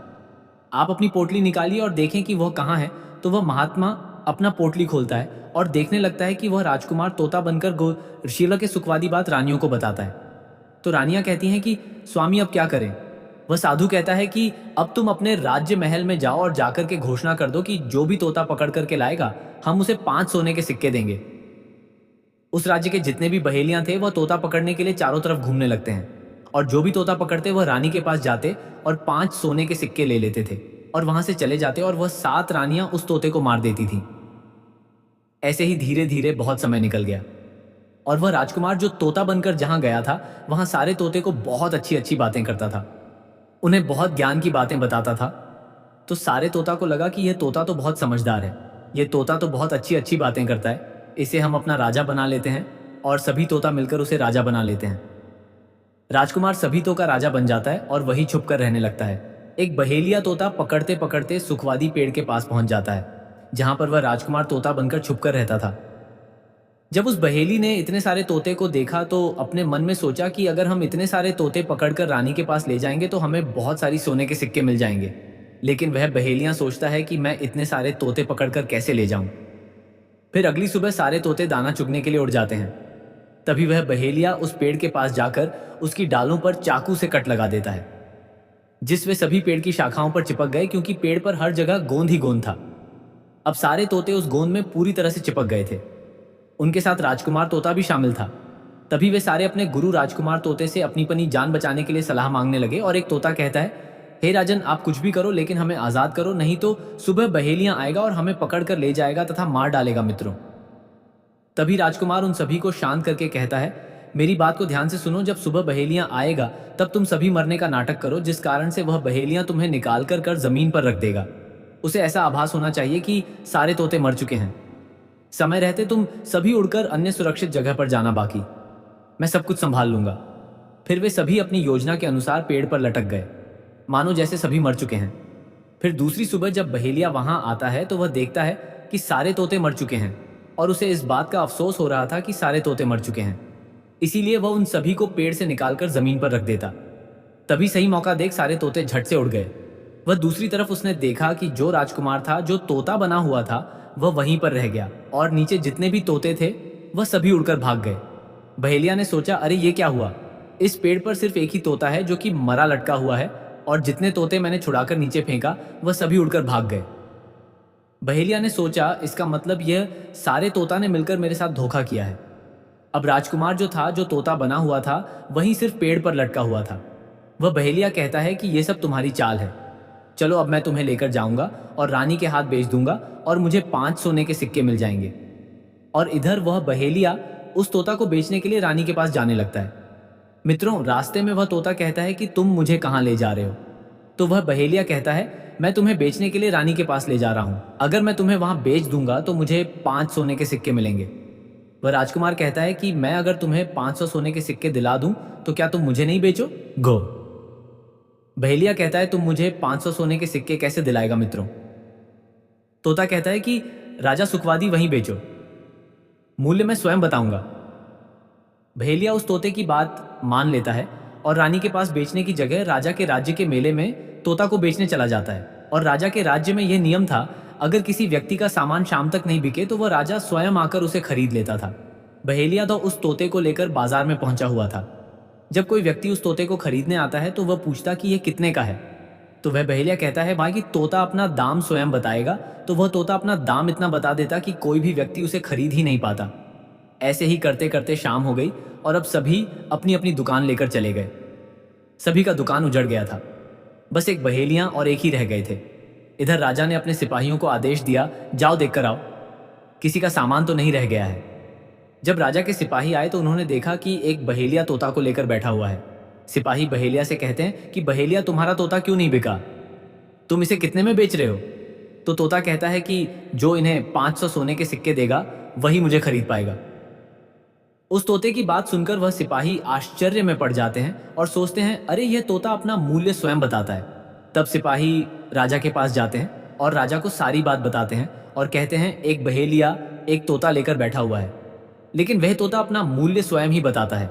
आप अपनी पोटली निकालिए और देखें कि वह कहाँ है। तो वह महात्मा अपना पोटली खोलता है और देखने लगता है कि वह राजकुमार तोता बनकर ऋषिला के सुखवादी बात रानियों को बताता है। तो रानियां कहती हैं कि स्वामी अब क्या करें। वह साधु कहता है कि अब तुम अपने राज्य महल में जाओ और जाकर के घोषणा कर दो कि जो भी तोता पकड़ करके लाएगा हम उसे 5 सोने के सिक्के देंगे। उस राज्य के जितने भी बहेलियां थे वह तोता पकड़ने के लिए चारों तरफ घूमने लगते हैं और जो भी तोता पकड़ते वह रानी के पास जाते और 5 सोने के सिक्के ले लेते थे और वहां से चले जाते और वह 7 रानियां उस तोते को मार देती थी। ऐसे ही धीरे धीरे बहुत समय निकल गया और वह राजकुमार जो तोता बनकर जहां गया था वहां सारे तोते को बहुत अच्छी अच्छी बातें करता था, उन्हें बहुत ज्ञान की बातें बताता था। तो सारे तोता को लगा कि यह तोता तो बहुत समझदार है, यह तोता तो बहुत अच्छी अच्छी बातें करता है, इसे हम अपना राजा बना लेते हैं। और सभी तोता मिलकर उसे राजा बना लेते हैं। राजकुमार सभी तो का राजा बन जाता है और वही छुप कर रहने लगता है। एक बहेलिया तोता पकड़ते पकड़ते सुखवादी पेड़ के पास पहुंच जाता है जहां पर वह राजकुमार तोता बनकर छुप कर रहता था। जब उस बहेली ने इतने सारे तोते को देखा तो अपने मन में सोचा कि अगर हम इतने सारे तोते पकड़कर रानी के पास ले जाएंगे तो हमें बहुत सारी सोने के सिक्के मिल जाएंगे। लेकिन वह बहेलियां सोचता है कि मैं इतने सारे तोते पकड़कर कैसे ले जाऊं। फिर अगली सुबह सारे तोते दाना चुगने के लिए उड़ जाते हैं। तभी वह बहेलिया उस पेड़ के पास जाकर उसकी डालों पर चाकू से कट लगा देता है, जिस वे सभी पेड़ की शाखाओं पर चिपक गए क्योंकि पेड़ पर हर जगह गोंद ही गोंद था। अब सारे तोते उस गोंद में पूरी तरह से चिपक गए थे। उनके साथ राजकुमार तोता भी शामिल था। तभी वे सारे अपने गुरु राजकुमार तोते से अपनी अपनी जान बचाने के लिए सलाह मांगने लगे और एक तोता कहता है, हे राजन, आप कुछ भी करो लेकिन हमें आजाद करो, नहीं तो सुबह बहेलियां आएगा और हमें पकड़ कर ले जाएगा तथा मार डालेगा मित्रों। तभी राजकुमार उन सभी को शांत करके कहता है, मेरी बात को ध्यान से सुनो, जब सुबह बहेलियां आएगा तब तुम सभी मरने का नाटक करो, जिस कारण से वह बहेलियां तुम्हें निकाल कर जमीन पर रख देगा। उसे ऐसा आभास होना चाहिए कि सारे तोते मर चुके हैं। समय रहते तुम सभी उड़कर अन्य सुरक्षित जगह पर जाना, बाकी मैं सब कुछ संभाल लूंगा। फिर वे सभी अपनी योजना के अनुसार पेड़ पर लटक गए, मानो जैसे सभी मर चुके हैं। फिर दूसरी सुबह जब बहेलिया वहां आता है तो वह देखता है कि सारे तोते मर चुके हैं और उसे इस बात का अफसोस हो रहा था कि सारे तोते मर चुके हैं। इसीलिए वह उन सभी को पेड़ से निकालकर जमीन पर रख देता। तभी सही मौका देख सारे तोते झट से उड़ गए। वह दूसरी तरफ उसने देखा कि जो राजकुमार था, जो तोता बना हुआ था, वह वहीं पर रह गया और नीचे जितने भी तोते थे वह सभी उड़कर भाग गए। बहेलिया ने सोचा, अरे ये क्या हुआ, इस पेड़ पर सिर्फ एक ही तोता है जो कि मरा लटका हुआ है और जितने तोते मैंने छुड़ाकर नीचे फेंका वह सभी उड़कर भाग गए। बहेलिया ने सोचा, इसका मतलब यह सारे तोता ने मिलकर मेरे साथ धोखा किया है। अब राजकुमार जो था, जो तोता बना हुआ था, वही सिर्फ पेड़ पर लटका हुआ था। वह बहेलिया कहता है कि यह सब तुम्हारी चाल है, चलो अब मैं तुम्हें लेकर जाऊंगा और रानी के हाथ बेच दूंगा और मुझे 5 सोने के सिक्के मिल जाएंगे। और इधर वह बहेलिया उस तोता को बेचने के लिए रानी के पास जाने लगता है। मित्रों, रास्ते में वह तोता कहता है कि तुम मुझे कहाँ ले जा रहे हो। तो वह बहेलिया कहता है, मैं तुम्हें बेचने के लिए रानी के पास ले जा रहा हूँ, अगर मैं तुम्हें वहां बेच दूंगा तो मुझे 5 सोने के सिक्के मिलेंगे। वह राजकुमार कहता है कि मैं अगर तुम्हें 500 सोने के सिक्के दिला दूं तो क्या तुम मुझे नहीं बेचो गो। बहेलिया कहता है, तुम मुझे 500 सोने के सिक्के कैसे दिलाएगा मित्रों। तोता कहता है कि राजा सुखवादी वहीं बेचो, मूल्य मैं स्वयं बताऊंगा। बहेलिया उस तोते की बात मान लेता है और रानी के पास बेचने की जगह राजा के राज्य के मेले में तोता को बेचने चला जाता है। और राजा के राज्य में यह नियम था, अगर किसी व्यक्ति का सामान शाम तक नहीं बिके तो वह राजा स्वयं आकर उसे खरीद लेता था। बहेलिया तो उस तोते को लेकर बाजार में पहुंचा हुआ था। जब कोई व्यक्ति उस तोते को खरीदने आता है तो वह पूछता कि यह कितने का है। तो वह बहेलिया कहता है, भाई कि तोता अपना दाम स्वयं बताएगा। तो वह तोता अपना दाम इतना बता देता कि कोई भी व्यक्ति उसे खरीद ही नहीं पाता। ऐसे ही करते करते शाम हो गई और अब सभी अपनी अपनी दुकान लेकर चले गए। सभी का दुकान उजड़ गया था, बस एक बहेलिया और एक ही रह गए थे। इधर राजा ने अपने सिपाहियों को आदेश दिया, जाओ देखकर आओ, किसी का सामान तो नहीं रह गया है। जब राजा के सिपाही आए तो उन्होंने देखा कि एक बहेलिया तोता को लेकर बैठा हुआ है। सिपाही बहेलिया से कहते हैं कि बहेलिया, तुम्हारा तोता क्यों नहीं बिका, तुम इसे कितने में बेच रहे हो। तो तोता कहता है कि जो इन्हें 500 सोने के सिक्के देगा वही मुझे खरीद पाएगा। उस तोते की बात सुनकर वह सिपाही आश्चर्य में पड़ जाते हैं और सोचते हैं, अरे यह तोता अपना मूल्य स्वयं बताता है। तब सिपाही राजा के पास जाते हैं और राजा को सारी बात बताते हैं और कहते हैं, एक बहेलिया एक तोता लेकर बैठा हुआ है, लेकिन वह तोता अपना मूल्य स्वयं ही बताता है।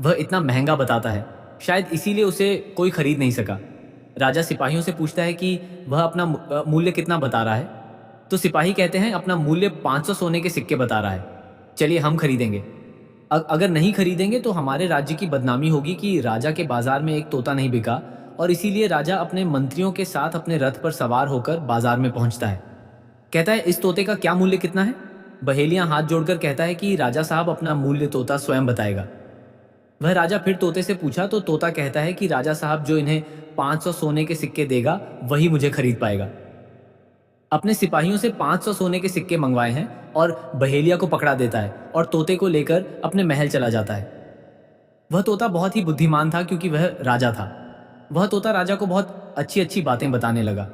वह इतना महंगा बताता है, शायद इसीलिए उसे कोई खरीद नहीं सका। राजा सिपाहियों से पूछता है कि वह अपना मूल्य कितना बता रहा है। तो सिपाही कहते हैं अपना मूल्य 500 सोने के सिक्के बता रहा है, चलिए हम खरीदेंगे। अगर नहीं खरीदेंगे तो हमारे राज्य की बदनामी होगी कि राजा के बाजार में एक तोता नहीं बिका, और इसीलिए राजा अपने मंत्रियों के साथ अपने रथ पर सवार होकर बाजार में पहुंचता है। कहता है इस तोते का क्या मूल्य कितना है। बहेलियां हाथ जोड़कर कहता है कि राजा साहब अपना मूल्य तोता स्वयं बताएगा। वह राजा फिर तोते से पूछा तो तोता कहता है कि राजा साहब जो इन्हें 500 सोने के सिक्के देगा वही मुझे खरीद पाएगा। अपने सिपाहियों से 500 सोने के सिक्के मंगवाए हैं और बहेलिया को पकड़ा देता है और तोते को लेकर अपने महल चला जाता है। वह तोता बहुत ही बुद्धिमान था क्योंकि वह राजा था। वह तोता राजा को बहुत अच्छी अच्छी बातें बताने लगा।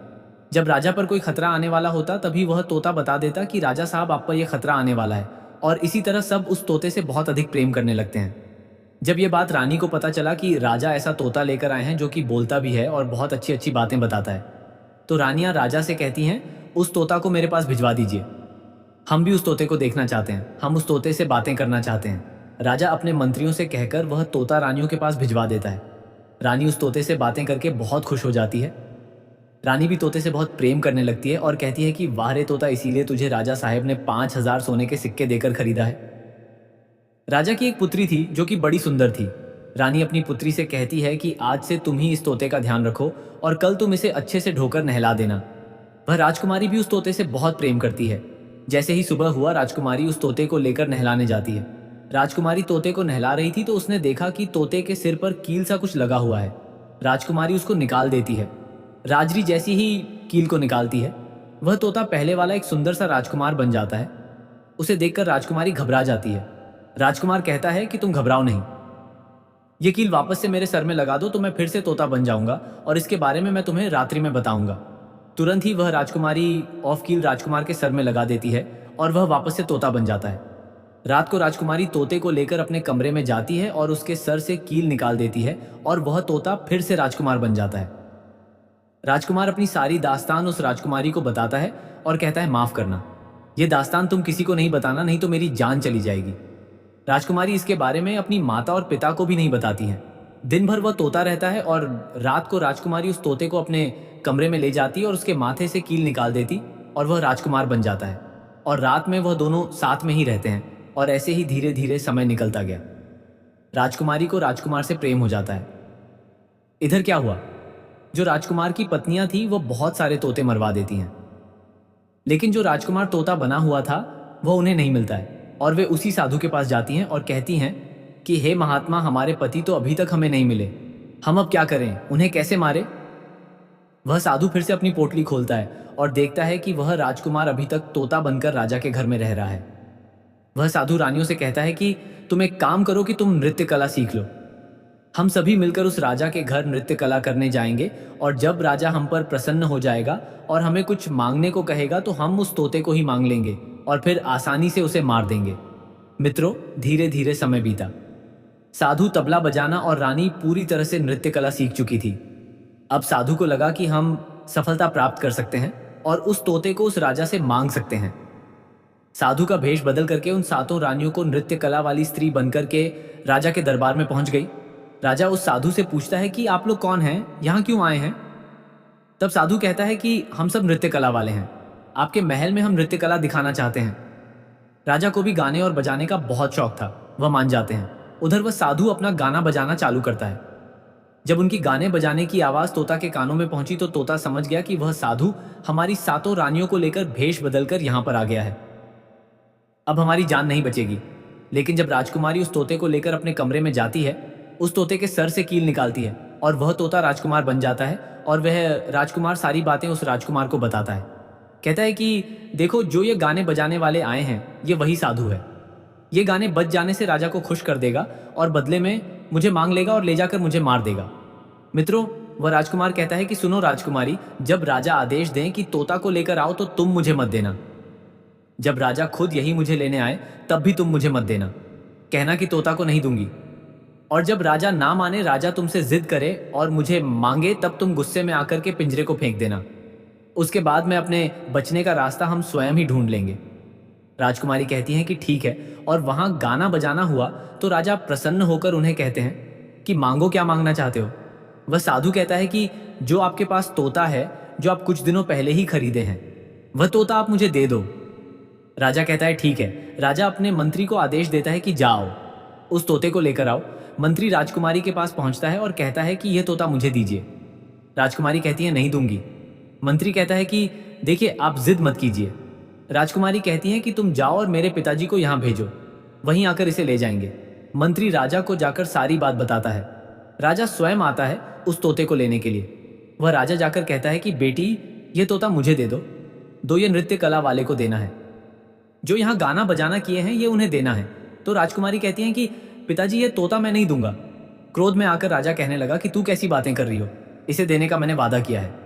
जब राजा पर कोई खतरा आने वाला होता तभी वह तोता बता देता कि राजा साहब आप पर यह खतरा आने वाला है, और इसी तरह सब उस तोते से बहुत अधिक प्रेम करने लगते हैं। जब यह बात रानी को पता चला कि राजा ऐसा तोता लेकर आए हैं जो कि बोलता भी है और बहुत अच्छी अच्छी बातें बताता है, तो रानियां राजा से कहती हैं उस तोता को मेरे पास भिजवा दीजिए, हम भी उस तोते को देखना चाहते हैं, हम उस तोते से बातें करना चाहते हैं। राजा अपने मंत्रियों से कहकर वह तोता रानियों के पास भिजवा देता है। रानी उस तोते से बातें करके बहुत खुश हो जाती है। रानी भी तोते से बहुत प्रेम करने लगती है और कहती है कि वाह रे तोता, इसीलिए तुझे राजा साहब ने 5000 सोने के सिक्के देकर खरीदा है। राजा की एक पुत्री थी जो कि बड़ी सुंदर थी। रानी अपनी पुत्री से कहती है कि आज से तुम ही इस तोते का ध्यान रखो और कल तुम इसे अच्छे से ढोकर नहला देना। वह राजकुमारी भी उस तोते से बहुत प्रेम करती है। जैसे ही सुबह हुआ राजकुमारी उस तोते को लेकर नहलाने जाती है। राजकुमारी तोते को नहला रही थी तो उसने देखा कि तोते के सिर पर कील सा कुछ लगा हुआ है। राजकुमारी उसको निकाल देती है। राजरी जैसी ही कील को निकालती है, वह तोता पहले वाला एक सुंदर सा राजकुमार बन जाता है। उसे देखकर राजकुमारी घबरा जाती है। राजकुमार कहता है कि तुम घबराओ नहीं, ये कील वापस से मेरे सर में लगा दो तो मैं फिर से तोता बन जाऊंगा और इसके बारे में मैं तुम्हें रात्रि में बताऊंगा। तुरंत ही वह राजकुमारी ऑफ कील राजकुमार के सर में लगा देती है और वह वापस से तोता बन जाता है। रात को राजकुमारी तोते को लेकर अपने कमरे में जाती है और उसके सर से कील निकाल देती है और वह तोता फिर से राजकुमार बन जाता है। राजकुमार अपनी सारी दास्तान उस राजकुमारी को बताता है और कहता है माफ करना, यह दास्तान तुम किसी को नहीं बताना, नहीं तो मेरी जान चली जाएगी। राजकुमारी इसके बारे में अपनी माता और पिता को भी नहीं बताती हैं। दिन भर वह तोता रहता है और रात को राजकुमारी उस तोते को अपने कमरे में ले जाती और उसके माथे से कील निकाल देती और वह राजकुमार बन जाता है। और रात में वह दोनों साथ में ही रहते हैं और ऐसे ही धीरे धीरे समय निकलता गया। राजकुमारी को राजकुमार से प्रेम हो जाता है। इधर क्या हुआ, जो राजकुमार की पत्नियां थी वो बहुत सारे तोते मरवा देती हैं, लेकिन जो राजकुमार तोता बना हुआ था वह उन्हें नहीं मिलता है और वे उसी साधु के पास जाती हैं और कहती हैं कि हे महात्मा, हमारे पति तो अभी तक हमें नहीं मिले, हम अब क्या करें, उन्हें कैसे मारे। वह साधु फिर से अपनी पोटली खोलता है और देखता है कि वह राजकुमार अभी तक तोता बनकर राजा के घर में रह रहा है। वह साधु रानियों से कहता है कि तुम एक काम करो कि तुम नृत्य कला सीख लो, हम सभी मिलकर उस राजा के घर नृत्य कला करने जाएंगे और जब राजा हम पर प्रसन्न हो जाएगा और हमें कुछ मांगने को कहेगा तो हम उस तोते को ही मांग लेंगे और फिर आसानी से उसे मार देंगे। मित्रों, धीरे धीरे समय बीता। साधु तबला बजाना और रानी पूरी तरह से नृत्य कला सीख चुकी थी। अब साधु को लगा कि हम सफलता प्राप्त कर सकते हैं और उस तोते को उस राजा से मांग सकते हैं। साधु का भेष बदल करके उन सातों रानियों को नृत्य कला वाली स्त्री बनकर के राजा के दरबार में पहुंच गई। राजा उस साधु से पूछता है कि आप लोग कौन हैं, यहाँ क्यों आए हैं। तब साधु कहता है कि हम सब नृत्य कला वाले हैं, आपके महल में हम नृत्य कला दिखाना चाहते हैं। राजा को भी गाने और बजाने का बहुत शौक था, वह मान जाते हैं। उधर वह साधु अपना गाना बजाना चालू करता है। जब उनकी गाने बजाने की आवाज तोता के कानों में पहुंची तो तोता समझ गया कि वह साधु हमारी सातों रानियों को लेकर भेष बदलकर यहाँ पर आ गया है, अब हमारी जान नहीं बचेगी। लेकिन जब राजकुमारी उस तोते को लेकर अपने कमरे में जाती है, उस तोते के सर से कील निकालती है और वह तोता राजकुमार बन जाता है और वह राजकुमार सारी बातें उस राजकुमार को बताता है। कहता है कि देखो, जो ये गाने बजाने वाले आए हैं ये वही साधु है, ये गाने बज जाने से राजा को खुश कर देगा और बदले में मुझे मांग लेगा और ले जाकर मुझे मार देगा। मित्रों, वह राजकुमार कहता है कि सुनो राजकुमारी, जब राजा आदेश दें कि तोता को लेकर आओ तो तुम मुझे मत देना, जब राजा खुद यही मुझे लेने आए तब भी तुम मुझे मत देना, कहना कि तोता को नहीं दूंगी। और जब राजा ना माने, राजा तुमसे जिद करे और मुझे मांगे, तब तुम गुस्से में आकर के पिंजरे को फेंक देना, उसके बाद में अपने बचने का रास्ता हम स्वयं ही ढूंढ लेंगे। राजकुमारी कहती हैं कि ठीक है, और वहां गाना बजाना हुआ तो राजा प्रसन्न होकर उन्हें कहते हैं कि मांगो, क्या मांगना चाहते हो। वह साधु कहता है कि जो आपके पास तोता है जो आप कुछ दिनों पहले ही खरीदे हैं, वह तोता आप मुझे दे दो। राजा कहता है ठीक है। राजा अपने मंत्री को आदेश देता है कि जाओ, उस तोते को लेकर आओ। मंत्री राजकुमारी के पास पहुंचता है और कहता है कि यह तोता मुझे दीजिए। राजकुमारी कहती है नहीं दूंगी। मंत्री कहता है कि देखिए आप जिद मत कीजिए। राजकुमारी कहती है कि तुम जाओ और मेरे पिताजी को यहाँ भेजो, वहीं आकर इसे ले जाएंगे। मंत्री राजा को जाकर सारी बात बताता है। राजा स्वयं आता है उस तोते को लेने के लिए। वह राजा जाकर कहता है कि बेटी ये तोता मुझे दे दो ये नृत्य कला वाले को देना है, जो यहाँ गाना बजाना किए हैं ये उन्हें देना है। तो राजकुमारी कहती हैं कि पिताजी ये तोता मैं नहीं दूंगा। क्रोध में आकर राजा कहने लगा कि तू कैसी बातें कर रही हो, इसे देने का मैंने वादा किया है।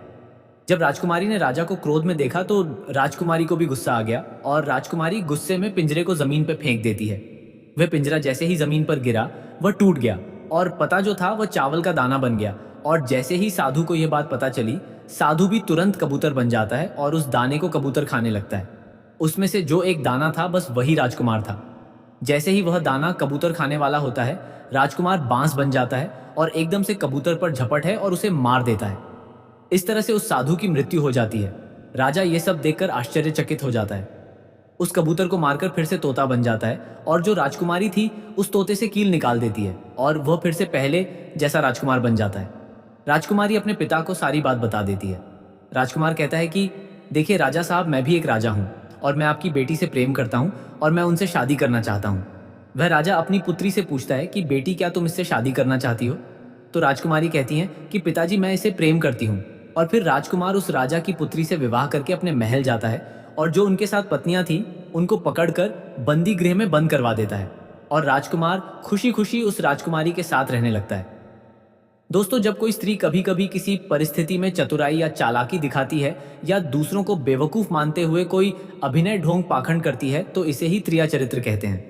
जब राजकुमारी ने राजा को क्रोध में देखा तो राजकुमारी को भी गुस्सा आ गया और राजकुमारी गुस्से में पिंजरे को जमीन पर फेंक देती है। वह पिंजरा जैसे ही जमीन पर गिरा वह टूट गया और पता जो था वह चावल का दाना बन गया। और जैसे ही साधु को यह बात पता चली, साधु भी तुरंत कबूतर बन जाता है और उस दाने को कबूतर खाने लगता है। उसमें से जो एक दाना था बस वही राजकुमार था। जैसे ही वह दाना कबूतर खाने वाला होता है, राजकुमार बांस बन जाता है और एकदम से कबूतर पर झपट है और उसे मार देता है। इस तरह से उस साधु की मृत्यु हो जाती है। राजा ये सब देखकर आश्चर्यचकित हो जाता है। उस कबूतर को मारकर फिर से तोता बन जाता है और जो राजकुमारी थी उस तोते से कील निकाल देती है और वह फिर से पहले जैसा राजकुमार बन जाता है। राजकुमारी अपने पिता को सारी बात बता देती है। राजकुमार कहता है कि देखिए राजा साहब, मैं भी एक राजा हूँ और मैं आपकी बेटी से प्रेम करता हूँ और मैं उनसे शादी करना चाहता हूँ। वह राजा अपनी पुत्री से पूछता है कि बेटी क्या तुम इससे शादी करना चाहती हो? तो राजकुमारी कहती हैं कि पिताजी मैं इसे प्रेम करती हूँ। और फिर राजकुमार उस राजा की पुत्री से विवाह करके अपने महल जाता है और जो उनके साथ पत्नियां थीं उनको पकड़कर बंदी गृह में बंद करवा देता है और राजकुमार खुशी खुशी उस राजकुमारी के साथ रहने लगता है। दोस्तों, जब कोई स्त्री कभी कभी किसी परिस्थिति में चतुराई या चालाकी दिखाती है या दूसरों को बेवकूफ मानते हुए कोई अभिनय ढोंग पाखंड करती है तो इसे ही त्रिया चरित्र कहते हैं,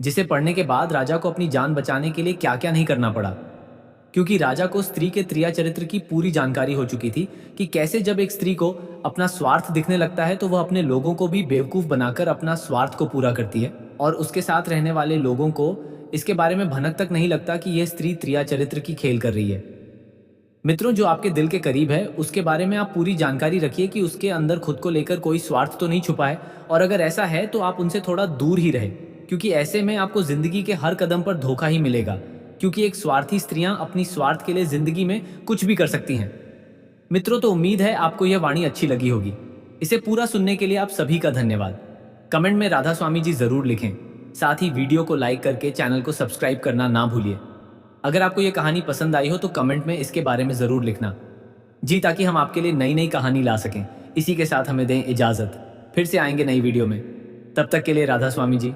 जिसे पढ़ने के बाद राजा को अपनी जान बचाने के लिए क्या क्या नहीं करना पड़ा। क्योंकि राजा को स्त्री के त्रिया चरित्र की पूरी जानकारी हो चुकी थी कि कैसे जब एक स्त्री को अपना स्वार्थ दिखने लगता है तो वह अपने लोगों को भी बेवकूफ बनाकर अपना स्वार्थ को पूरा करती है और उसके साथ रहने वाले लोगों को इसके बारे में भनक तक नहीं लगता कि यह स्त्री त्रिया चरित्र की खेल कर रही है। मित्रों, जो आपके दिल के करीब है उसके बारे में आप पूरी जानकारी रखिए कि उसके अंदर खुद को लेकर कोई स्वार्थ तो नहीं छुपा है, और अगर ऐसा है तो आप उनसे थोड़ा दूर ही रहे, क्योंकि ऐसे में आपको जिंदगी के हर कदम पर धोखा ही मिलेगा। क्योंकि एक स्वार्थी स्त्रियां अपनी स्वार्थ के लिए जिंदगी में कुछ भी कर सकती हैं। मित्रों, तो उम्मीद है आपको यह वाणी अच्छी लगी होगी। इसे पूरा सुनने के लिए आप सभी का धन्यवाद। कमेंट में राधा स्वामी जी जरूर लिखें। साथ ही वीडियो को लाइक करके चैनल को सब्सक्राइब करना ना भूलिए। अगर आपको यह कहानी पसंद आई हो तो कमेंट में इसके बारे में जरूर लिखना जी, ताकि हम आपके लिए नई नई कहानी ला सकें। इसी के साथ हमें दें इजाजत, फिर से आएंगे नई वीडियो में। तब तक के लिए राधा स्वामी जी।